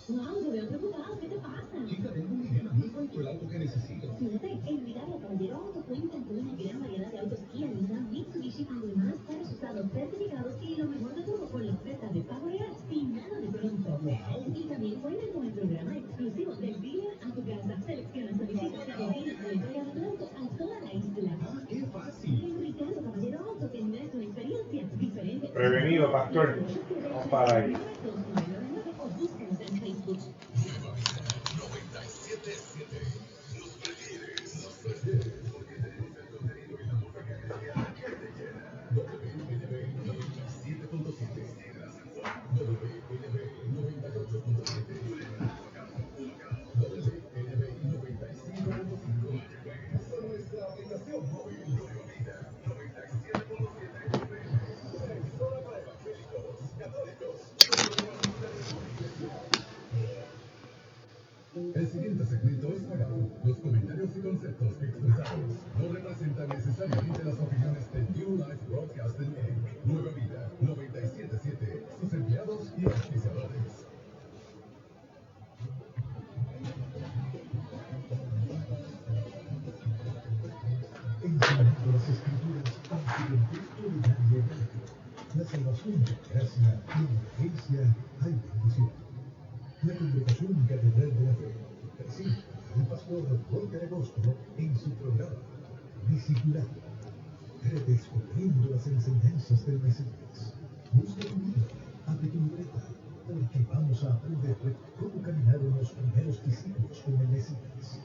Wow, te veo preocupado, ¿qué te pasa? Chica, tengo un dilema, no encuentro el auto que necesito. Fíjate, en Milagro Caballero Auto cuentan con una gran variedad de autos Kia, Nissan, Mitsubishi, además carros usados certificados y lo mejor de todo con la oferta de pago real sin nada de pronto. Wow. Y también cuentan con el programa exclusivo del dealer a tu casa. Selecciona, solicita y coordina la entrega de tu auto a toda la isla. Ah, qué fácil. En Ricardo Caballero Auto tendrás una experiencia diferente. Prevenido, pastor. Vamos para ahí. O búscanos en Facebook. El siguiente segmento es pagado. Los comentarios y conceptos expresados no representan necesariamente las opiniones de New Life Broadcasting Inc., Nueva Vida, 97.7, sus empleados y auspiciadores. Enseñando las Escrituras ante el texto de Daniel. La salvación de gracia y emergencia hay bendición. La Congregación Catedral de la Fe presenta al pastor Walter Agosto en su programa Discipulado, redescubriendo las enseñanzas del Mesías. Busca tu Biblia, abre tu libreta, porque vamos a aprender cómo caminaron los primeros discípulos con el Mesías.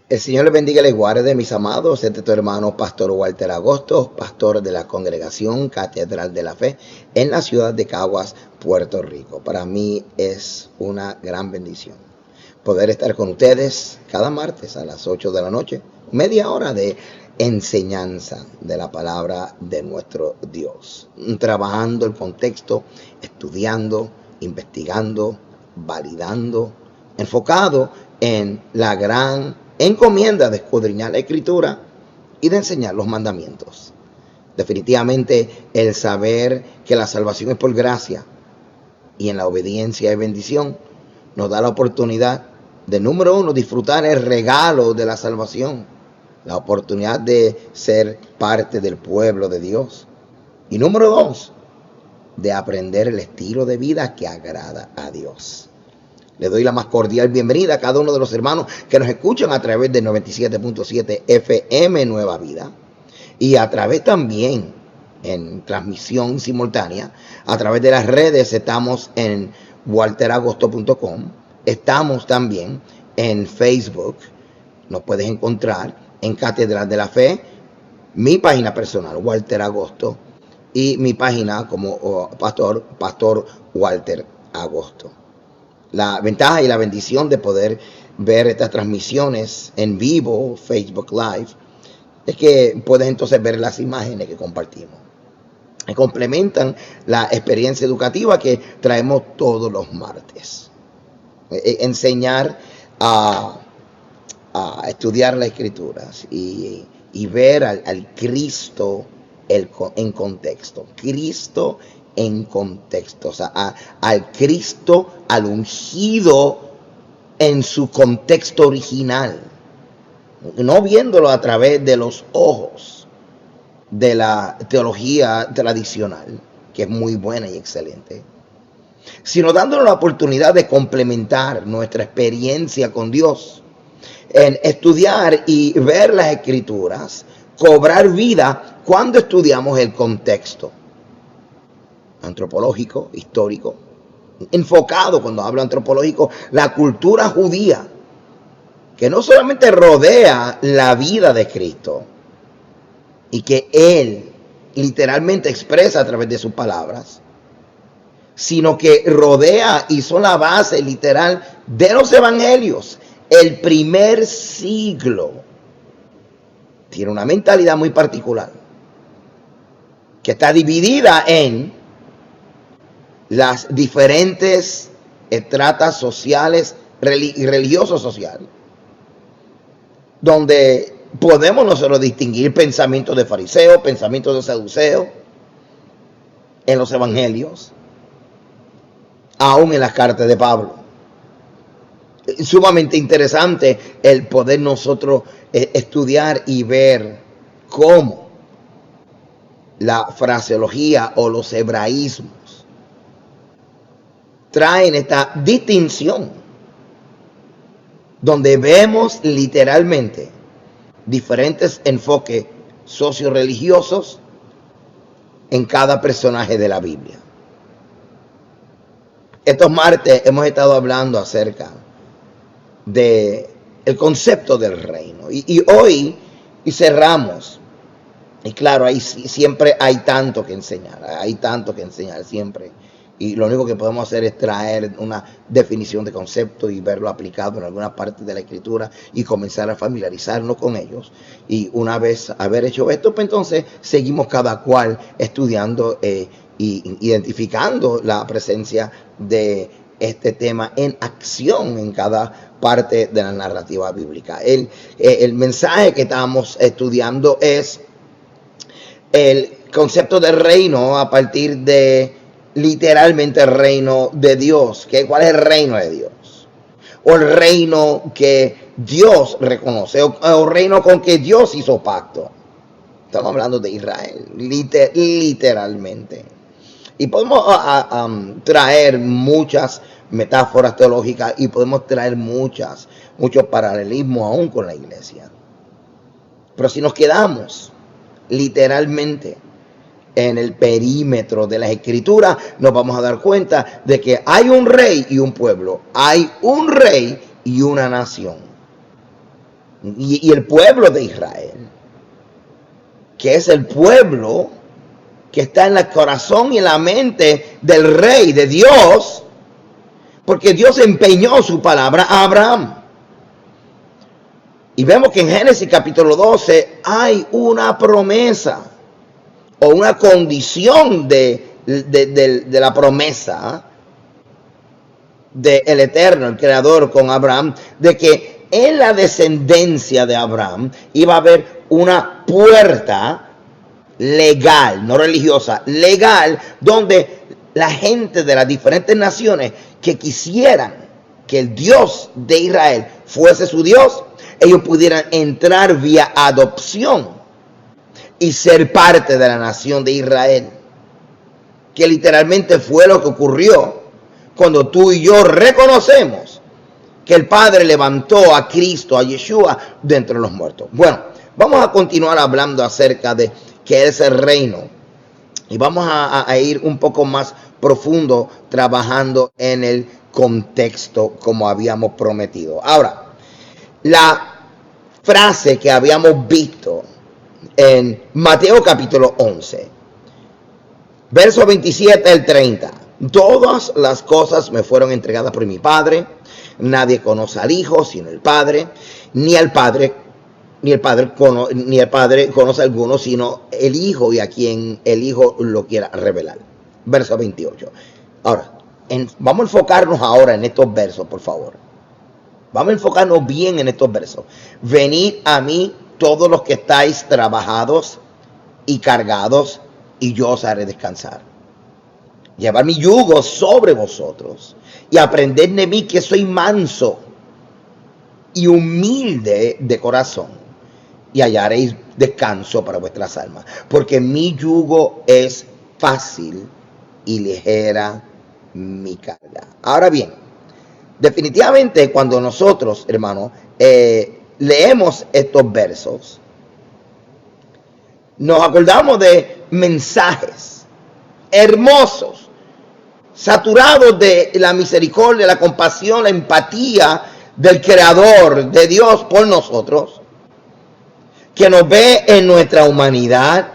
El Señor les bendiga y les guarde, mis amados. Este es tu hermano, Pastor Walter Agosto, pastor de la Congregación Catedral de la Fe en la ciudad de Caguas, Puerto Rico. Para mí es una gran bendición poder estar con ustedes cada martes a las 8 de la noche, media hora de enseñanza de la palabra de nuestro Dios. Trabajando el contexto, estudiando, investigando, validando, enfocado en la gran encomienda de escudriñar la Escritura y de enseñar los mandamientos. Definitivamente el saber que la salvación es por gracia y en la obediencia es bendición nos da la oportunidad de, número uno, disfrutar el regalo de la salvación, la oportunidad de ser parte del pueblo de Dios, y número dos, de aprender el estilo de vida que agrada a Dios. Le doy la más cordial bienvenida a cada uno de los hermanos que nos escuchan a través de 97.7 FM Nueva Vida y a través también en transmisión simultánea a través de las redes. Estamos en walteragosto.com, estamos también en Facebook, nos puedes encontrar en Catedral de la Fe, mi página personal Walter Agosto y mi página como Pastor Walter Agosto. La ventaja y la bendición de poder ver estas transmisiones en vivo, Facebook Live, es que puedes entonces ver las imágenes que compartimos. Que complementan la experiencia educativa que traemos todos los martes. Enseñar a estudiar las Escrituras y ver al Cristo en contexto. Cristo en contexto, o sea, al Cristo, al ungido en su contexto original, no viéndolo a través de los ojos de la teología tradicional, que es muy buena y excelente, sino dándole la oportunidad de complementar nuestra experiencia con Dios, en estudiar y ver las Escrituras, cobrar vida cuando estudiamos el contexto antropológico, histórico, enfocado, cuando hablo antropológico, la cultura judía, que no solamente rodea la vida de Cristo y que Él literalmente expresa a través de sus palabras, sino que rodea y son la base literal de los evangelios. El primer siglo tiene una mentalidad muy particular, que está dividida en las diferentes estratas sociales y religioso-social, donde podemos nosotros distinguir pensamientos de fariseos, pensamientos de saduceos en los evangelios, aún en las cartas de Pablo. Es sumamente interesante el poder nosotros estudiar y ver cómo la fraseología o los hebraísmos traen esta distinción, donde vemos literalmente diferentes enfoques socio-religiosos en cada personaje de la Biblia. Estos martes hemos estado hablando acerca de el concepto del reino. Y hoy cerramos. Y claro, ahí siempre hay tanto que enseñar. Hay tanto que enseñar siempre. Y lo único que podemos hacer es traer una definición de concepto y verlo aplicado en alguna parte de la escritura y comenzar a familiarizarnos con ellos. Y una vez haber hecho esto, pues entonces seguimos cada cual estudiando y identificando la presencia de este tema en acción en cada parte de la narrativa bíblica. El mensaje que estamos estudiando es el concepto del reino a partir de literalmente el reino de Dios. ¿Cuál es el reino de Dios? O el reino que Dios reconoce, o el reino con que Dios hizo pacto. Estamos hablando de Israel, literalmente. Y podemos traer muchas metáforas teológicas y podemos traer muchos paralelismos aún con la iglesia. Pero si nos quedamos literalmente en el perímetro de las escrituras, nos vamos a dar cuenta de que hay un rey y un pueblo. Hay un rey y una nación. Y el pueblo de Israel, que es el pueblo que está en el corazón y en la mente del rey, de Dios, porque Dios empeñó su palabra a Abraham. Y vemos que en Génesis capítulo 12 hay una promesa o una condición de la promesa del Eterno, el Creador, con Abraham, de que en la descendencia de Abraham iba a haber una puerta legal, no religiosa, legal, donde la gente de las diferentes naciones que quisieran que el Dios de Israel fuese su Dios, ellos pudieran entrar vía adopción y ser parte de la nación de Israel, que literalmente fue lo que ocurrió cuando tú y yo reconocemos que el Padre levantó a Cristo, a Yeshua, de entre los muertos. Bueno, vamos a continuar hablando acerca de qué es el reino y vamos a ir un poco más profundo trabajando en el contexto como habíamos prometido. Ahora, la frase que habíamos visto en Mateo capítulo 11, verso 27 al 30. Todas las cosas me fueron entregadas por mi Padre. Nadie conoce al Hijo sino el Padre, ni el Padre conoce a alguno sino el Hijo y a quien el Hijo lo quiera revelar. Verso 28. Ahora, vamos a enfocarnos ahora en estos versos, por favor. Vamos a enfocarnos bien en estos versos. Venid a mí todos los que estáis trabajados y cargados, y yo os haré descansar. Llevad mi yugo sobre vosotros, y aprended de mí, que soy manso y humilde de corazón, y hallaréis descanso para vuestras almas. Porque mi yugo es fácil y ligera mi carga. Ahora bien, definitivamente cuando nosotros, hermanos, leemos estos versos, nos acordamos de mensajes hermosos, saturados de la misericordia, la compasión, la empatía del Creador, de Dios por nosotros, que nos ve en nuestra humanidad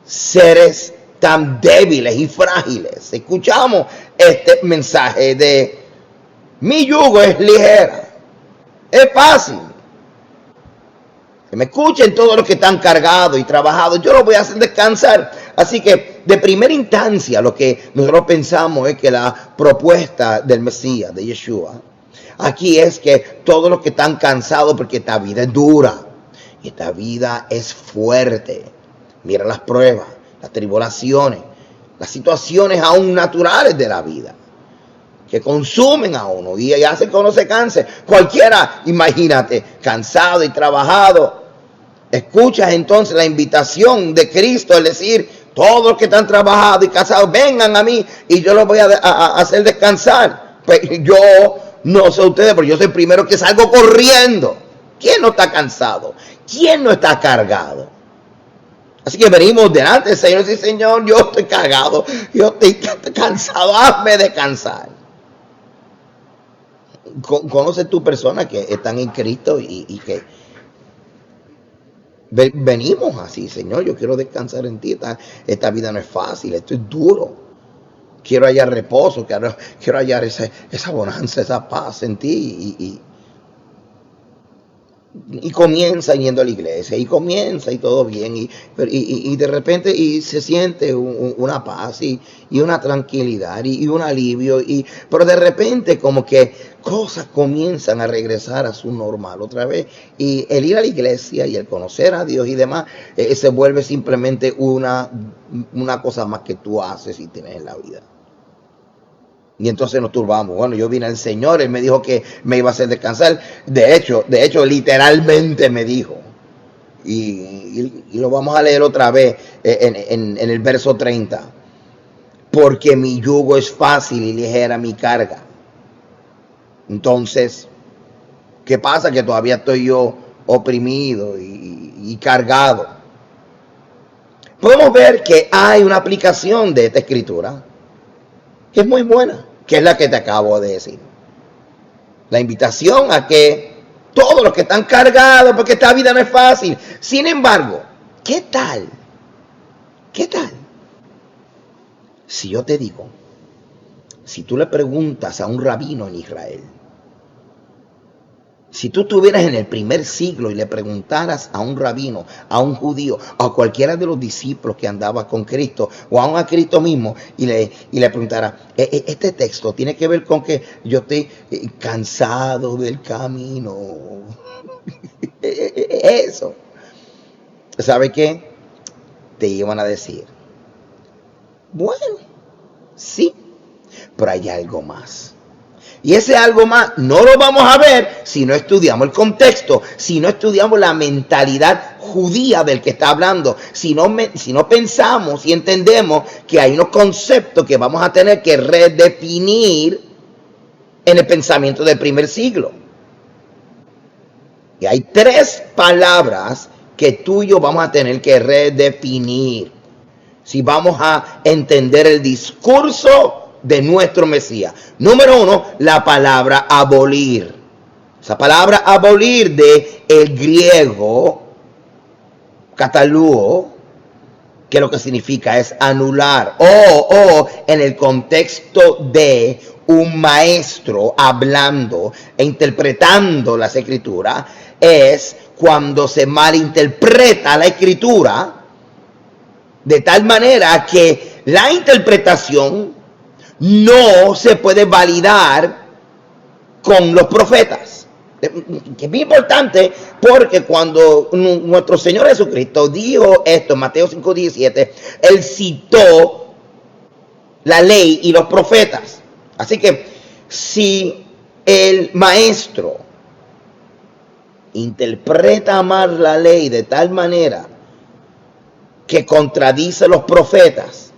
seres tan débiles y frágiles. Escuchamos este mensaje de mi yugo es ligera, es fácil. Que me escuchen todos los que están cargados y trabajados, yo los voy a hacer descansar. Así que de primera instancia lo que nosotros pensamos es que la propuesta del Mesías, de Yeshua, aquí es que todos los que están cansados, porque esta vida es dura, y esta vida es fuerte. Mira las pruebas, las tribulaciones, las situaciones aún naturales de la vida, que consumen a uno y hacen que uno se canse. Cualquiera, imagínate, cansado y trabajado. Escuchas entonces la invitación de Cristo, es decir, todos los que están trabajados y cansados, vengan a mí y yo los voy a hacer descansar. Pues yo no sé ustedes, pero yo soy el primero que salgo corriendo. ¿Quién no está cansado? ¿Quién no está cargado? Así que venimos delante del Señor y decimos, Señor, yo estoy cargado, yo estoy cansado, hazme descansar. ¿Conoces tú personas que están en Cristo y que venimos así? Señor, yo quiero descansar en ti, esta vida no es fácil, esto es duro. Quiero hallar reposo, quiero hallar esa bonanza, esa paz en ti. Y comienza yendo a la iglesia, y comienza y todo bien, y de repente se siente una paz y una tranquilidad y un alivio, pero de repente como que cosas comienzan a regresar a su normal otra vez, y el ir a la iglesia y el conocer a Dios y demás se vuelve simplemente una cosa más que tú haces y tienes en la vida. Y entonces nos turbamos. Bueno, yo vine al Señor, Él me dijo que me iba a hacer descansar. De hecho, literalmente me dijo. Y lo vamos a leer otra vez en el verso 30. Porque mi yugo es fácil y ligera mi carga. Entonces, ¿qué pasa? Que todavía estoy yo oprimido y cargado. Podemos ver que hay una aplicación de esta escritura que es muy buena, que es la que te acabo de decir. La invitación a que todos los que están cargados, porque esta vida no es fácil. Sin embargo, ¿qué tal? ¿Qué tal? Si yo te digo, si tú le preguntas a un rabino en Israel, si tú estuvieras en el primer siglo y le preguntaras a un rabino, a un judío, a cualquiera de los discípulos que andaba con Cristo, o aún a Cristo mismo, y le preguntara, este texto tiene que ver con que yo estoy cansado del camino. Eso. ¿Sabe qué? Te iban a decir, bueno, sí, pero hay algo más. Y ese algo más no lo vamos a ver si no estudiamos el contexto, si no estudiamos la mentalidad judía del que está hablando, si no pensamos y entendemos que hay unos conceptos que vamos a tener que redefinir en el pensamiento del primer siglo. Y hay 3 palabras que tú y yo vamos a tener que redefinir si vamos a entender el discurso de nuestro Mesías. Número 1, la palabra abolir. Esa palabra abolir de el griego cataluo, que lo que significa es anular, o en el contexto de un maestro hablando e interpretando las escrituras, es cuando se malinterpreta la escritura de tal manera que la interpretación no se puede validar con los profetas. Que es muy importante, porque cuando nuestro Señor Jesucristo dijo esto en Mateo 5:17, Él citó la ley y los profetas. Así que si el maestro interpreta mal la ley de tal manera que contradice a los profetas,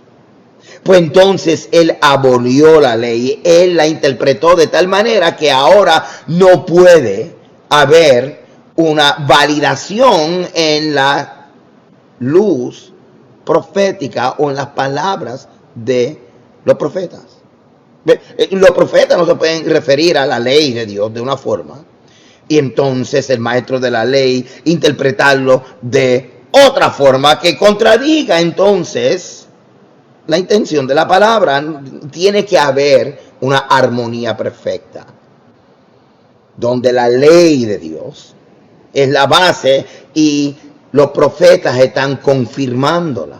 pues entonces Él abolió la ley, Él la interpretó de tal manera que ahora no puede haber una validación en la luz profética o en las palabras de los profetas. Los profetas no se pueden referir a la ley de Dios de una forma, y entonces el maestro de la ley interpretarlo de otra forma que contradiga entonces la intención de la palabra. Tiene que haber una armonía perfecta, donde la ley de Dios es la base y los profetas están confirmándola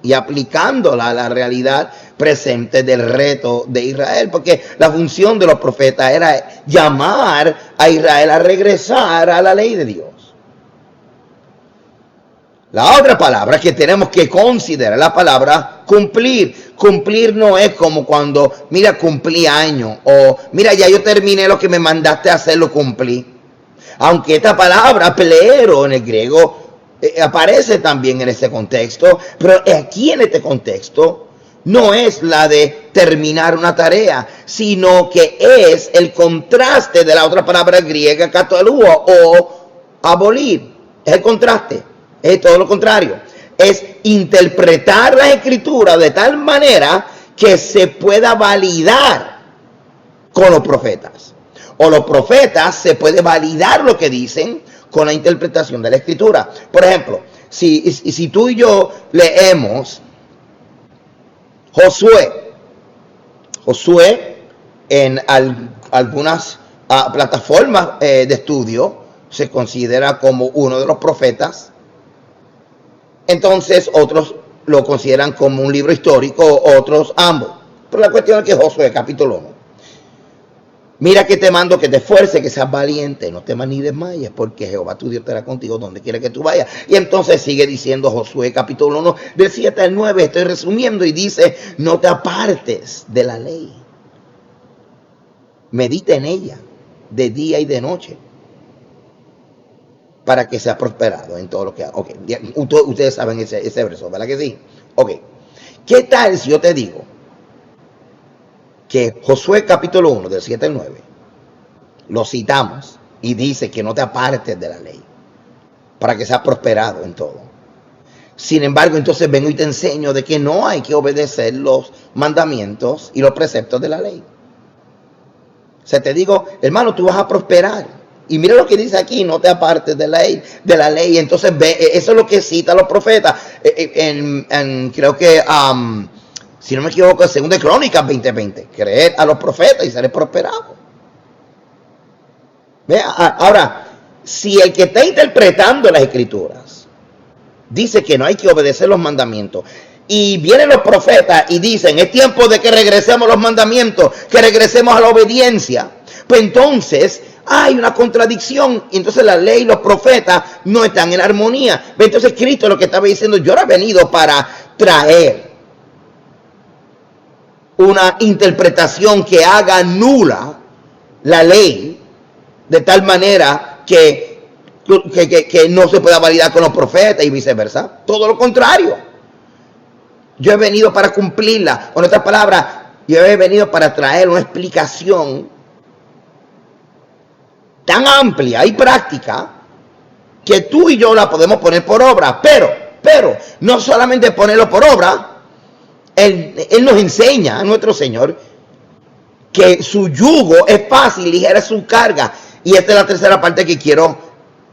y aplicándola a la realidad presente del reto de Israel, porque la función de los profetas era llamar a Israel a regresar a la ley de Dios. La otra palabra que tenemos que considerar es la palabra cumplir. Cumplir no es como cuando, mira, cumplí años, o mira, ya yo terminé lo que me mandaste a hacer, lo cumplí. Aunque esta palabra, plero, en el griego, aparece también en ese contexto, pero aquí en este contexto no es la de terminar una tarea, sino que es el contraste de la otra palabra griega, kataluo, o abolir. Es el contraste. Es todo lo contrario, es interpretar la escritura de tal manera que se pueda validar con los profetas. O los profetas se puede validar lo que dicen con la interpretación de la escritura. Por ejemplo, si tú y yo leemos Josué en algunas plataformas de estudio se considera como uno de los profetas. Entonces otros lo consideran como un libro histórico, otros ambos. Pero la cuestión es que Josué, capítulo 1. Mira que te mando que te esfuerces, que seas valiente, no temas ni desmayes, porque Jehová tu Dios estará contigo donde quiera que tú vayas. Y entonces sigue diciendo Josué, capítulo 1, del 7 al 9, estoy resumiendo, y dice, no te apartes de la ley. Medita en ella, de día y de noche, para que sea prosperado en todo lo que haga. Ok, ustedes saben ese verso, ¿verdad que sí? Ok, ¿qué tal si yo te digo que Josué capítulo 1, del 7 al 9, lo citamos y dice que no te apartes de la ley, para que sea prosperado en todo? Sin embargo, entonces vengo y te enseño de que no hay que obedecer los mandamientos y los preceptos de la ley. O sea, te digo, hermano, tú vas a prosperar. Y mira lo que dice aquí, no te apartes de la ley. Entonces, eso es lo que cita los profetas. Creo que, si no me equivoco, es 2 Crónicas 20:20. Creed a los profetas y seré prosperado. Ahora, si el que está interpretando las escrituras dice que no hay que obedecer los mandamientos, y vienen los profetas y dicen, es tiempo de que regresemos a los mandamientos, que regresemos a la obediencia, pues entonces hay una contradicción, y entonces la ley y los profetas no están en armonía. Entonces Cristo lo que estaba diciendo, yo no he venido para traer una interpretación que haga nula la ley, de tal manera que no se pueda validar con los profetas y viceversa. Todo lo contrario. Yo he venido para cumplirla. Con otras palabras, yo he venido para traer una explicación tan amplia y práctica que tú y yo la podemos poner por obra. Pero no solamente ponerlo por obra. Él nos enseña, a nuestro Señor, que su yugo es fácil, ligera es su carga. Y esta es la tercera parte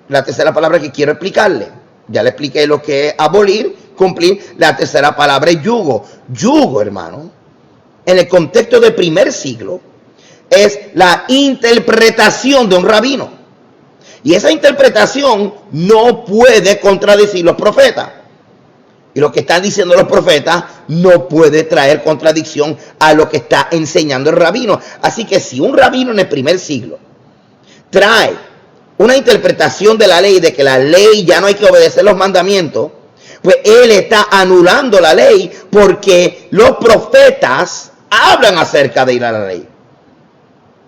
la tercera palabra que quiero explicarle. Ya le expliqué lo que es abolir, cumplir. La tercera palabra es yugo. Yugo, hermano, en el contexto del primer siglo, es la interpretación de un rabino. Y esa interpretación no puede contradecir los profetas. Y lo que están diciendo los profetas no puede traer contradicción a lo que está enseñando el rabino. Así que si un rabino en el primer siglo trae una interpretación de la ley, de que la ley ya no hay que obedecer los mandamientos, pues él está anulando la ley, porque los profetas hablan acerca de ir a la ley.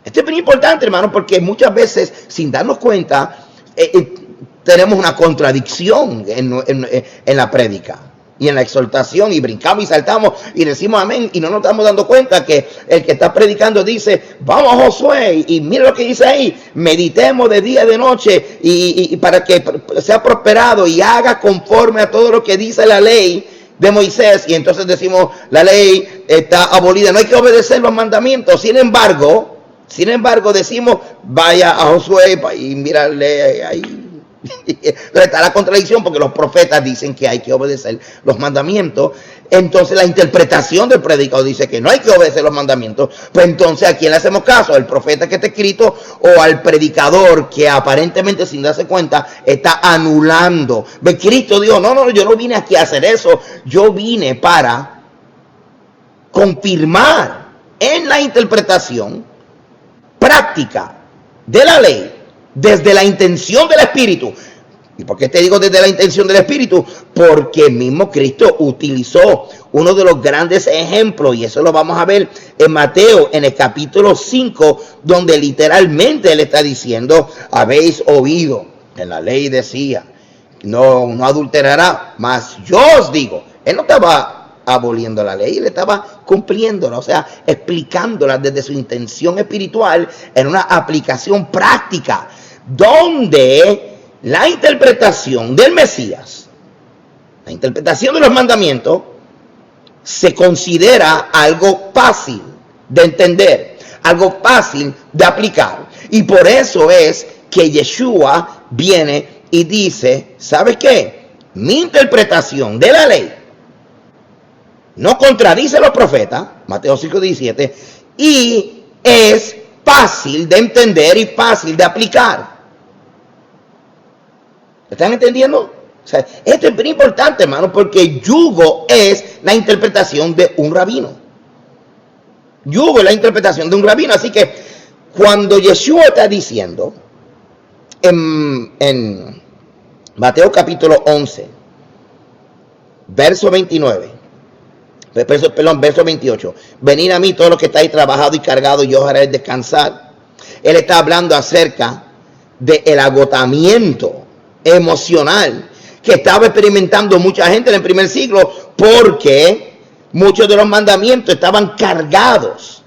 Esto es muy importante, hermano, porque muchas veces, sin darnos cuenta, tenemos una contradicción en la prédica y en la exhortación, y brincamos y saltamos y decimos amén, y no nos estamos dando cuenta que el que está predicando dice, vamos a Josué, y mira lo que dice ahí, meditemos de día y de noche, y para que sea prosperado y haga conforme a todo lo que dice la ley de Moisés. Y entonces decimos, la ley está abolida, no hay que obedecer los mandamientos. Sin embargo decimos, vaya a Josué y mírale ahí. Entonces está la contradicción, porque los profetas dicen que hay que obedecer los mandamientos. Entonces la interpretación del predicador dice que no hay que obedecer los mandamientos. Pues entonces, ¿a quién le hacemos caso? ¿Al profeta que está escrito o al predicador que aparentemente, sin darse cuenta, está anulando? Cristo dijo, no, yo no vine aquí a hacer eso. Yo vine para confirmar en la interpretación práctica de la ley desde la intención del Espíritu. ¿Y por qué te digo desde la intención del Espíritu? Porque el mismo Cristo utilizó uno de los grandes ejemplos, y eso lo vamos a ver en Mateo, en el capítulo 5, donde literalmente él está diciendo: habéis oído, en la ley decía, no adulterará, mas yo os digo. Él no estaba aboliendo la ley, él estaba cumpliéndola, o sea, explicándola desde su intención espiritual en una aplicación práctica, donde la interpretación del Mesías, la interpretación de los mandamientos, se considera algo fácil de entender, algo fácil de aplicar. Y por eso es que Yeshua viene y dice: ¿sabes qué? Mi interpretación de la ley no contradice a los profetas, Mateo 5:17, y es fácil de entender y fácil de aplicar. ¿Están entendiendo? O sea, esto es muy importante, hermano, porque yugo es la interpretación de un rabino. Yugo es la interpretación de un rabino. Así que cuando Yeshua está diciendo en Mateo capítulo 11, verso 29, verso 28, venid a mí todos los que estáis trabajados y cargados, y yo os haré descansar. Él está hablando acerca del agotamiento emocional que estaba experimentando mucha gente en el primer siglo, porque muchos de los mandamientos estaban cargados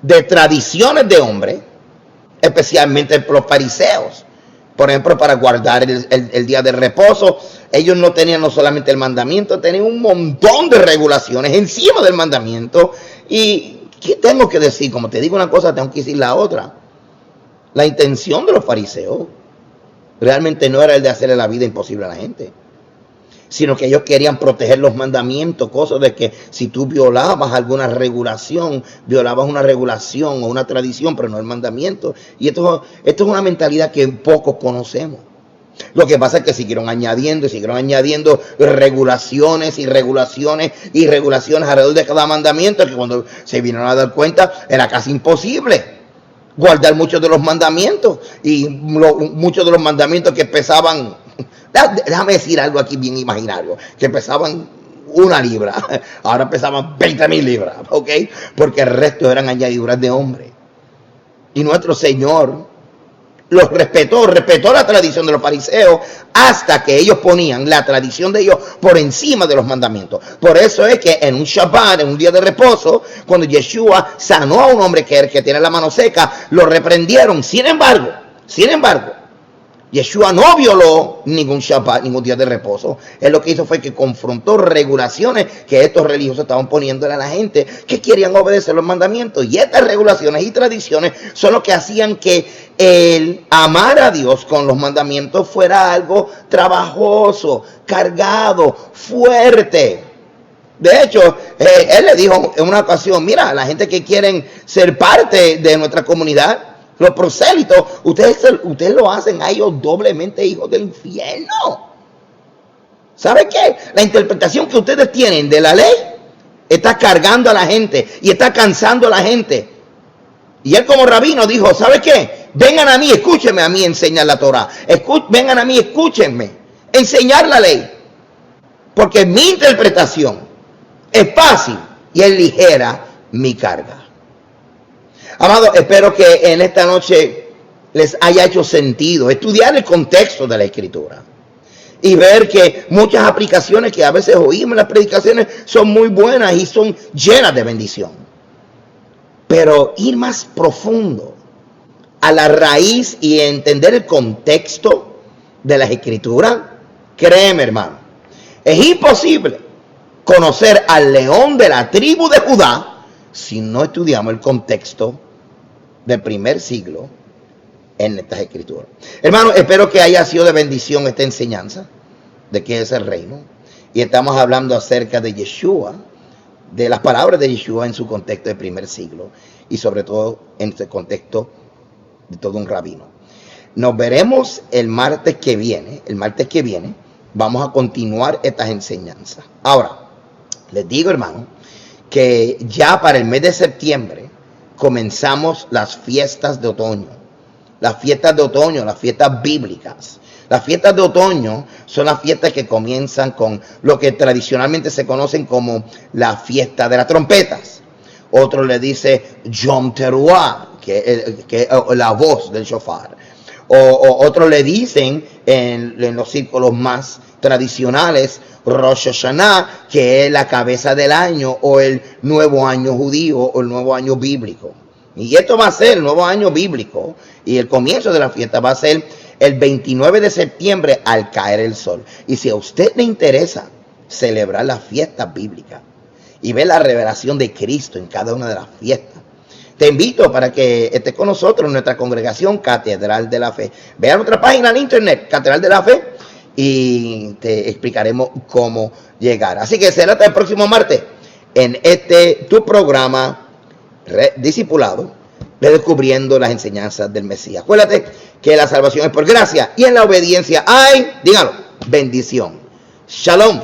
de tradiciones de hombre, especialmente los fariseos. Por ejemplo, para guardar el día de reposo, ellos no tenían no solamente el mandamiento, tenían un montón de regulaciones encima del mandamiento. Y ¿qué tengo que decir? Como te digo una cosa, tengo que decir la otra. La intención de los fariseos realmente no era el de hacerle la vida imposible a la gente, sino que ellos querían proteger los mandamientos, cosas de que si tú violabas alguna regulación, violabas una regulación o una tradición, pero no el mandamiento. Y esto es una mentalidad que pocos conocemos. Lo que pasa es que siguieron añadiendo regulaciones y regulaciones y regulaciones alrededor de cada mandamiento, que cuando se vinieron a dar cuenta era casi imposible guardar muchos de los mandamientos, y muchos de los mandamientos que pesaban, déjame decir algo aquí bien imaginario, que pesaban 1 libra, ahora pesaban 20,000 libras, ¿ok? Porque el resto eran añadiduras de hombre. Y nuestro Señor los respetó la tradición de los fariseos, hasta que ellos ponían la tradición de ellos por encima de los mandamientos. Por eso es que en un Shabbat, en un día de reposo, cuando Yeshua sanó a un hombre que tiene la mano seca, lo reprendieron. Sin embargo, Yeshua no violó ningún Shabbat, ningún día de reposo. Él lo que hizo fue que confrontó regulaciones que estos religiosos estaban poniéndole a la gente que querían obedecer los mandamientos. Y estas regulaciones y tradiciones son lo que hacían que el amar a Dios con los mandamientos fuera algo trabajoso, cargado, fuerte. De hecho, él le dijo en una ocasión: mira, la gente que quieren ser parte de nuestra comunidad, los prosélitos, ustedes lo hacen a ellos doblemente hijos del infierno. ¿Sabe qué? La interpretación que ustedes tienen de la ley está cargando a la gente y está cansando a la gente. Y él, como rabino, dijo: ¿sabe qué? Vengan a mí, escúchenme a mí enseñar la Torah. Vengan a mí, escúchenme enseñar la ley. Porque mi interpretación es fácil y es ligera mi carga. Amados, espero que en esta noche les haya hecho sentido estudiar el contexto de la Escritura y ver que muchas aplicaciones que a veces oímos en las predicaciones son muy buenas y son llenas de bendición. Pero ir más profundo a la raíz y entender el contexto de las Escrituras, créeme, hermano, es imposible conocer al león de la tribu de Judá si no estudiamos el contexto del primer siglo en estas Escrituras. Hermano, espero que haya sido de bendición esta enseñanza de qué es el reino. Y estamos hablando acerca de Yeshua, de las palabras de Yeshua en su contexto del primer siglo, y sobre todo en este contexto de todo un rabino. Nos veremos el martes que viene. El martes que viene vamos a continuar estas enseñanzas. Ahora, les digo, hermano, que ya para el mes de septiembre comenzamos las fiestas de otoño. Las fiestas de otoño, las fiestas bíblicas. Las fiestas de otoño son las fiestas que comienzan con lo que tradicionalmente se conocen como la fiesta de las trompetas. Otro le dice Yom Teruah, que es la voz del shofar. O otros le dicen en los círculos más tradicionales Rosh Hashanah, que es la cabeza del año o el nuevo año judío o el nuevo año bíblico. Y esto va a ser el nuevo año bíblico y el comienzo de la fiesta va a ser el 29 de septiembre al caer el sol. Y si a usted le interesa celebrar las fiestas bíblicas y ver la revelación de Cristo en cada una de las fiestas, te invito para que estés con nosotros en nuestra congregación Catedral de la Fe. Ve a nuestra página en internet, Catedral de la Fe, y te explicaremos cómo llegar. Así que será hasta el próximo martes en tu programa discipulado, redescubriendo las enseñanzas del Mesías. Acuérdate que la salvación es por gracia y en la obediencia hay, dígalo, bendición. Shalom.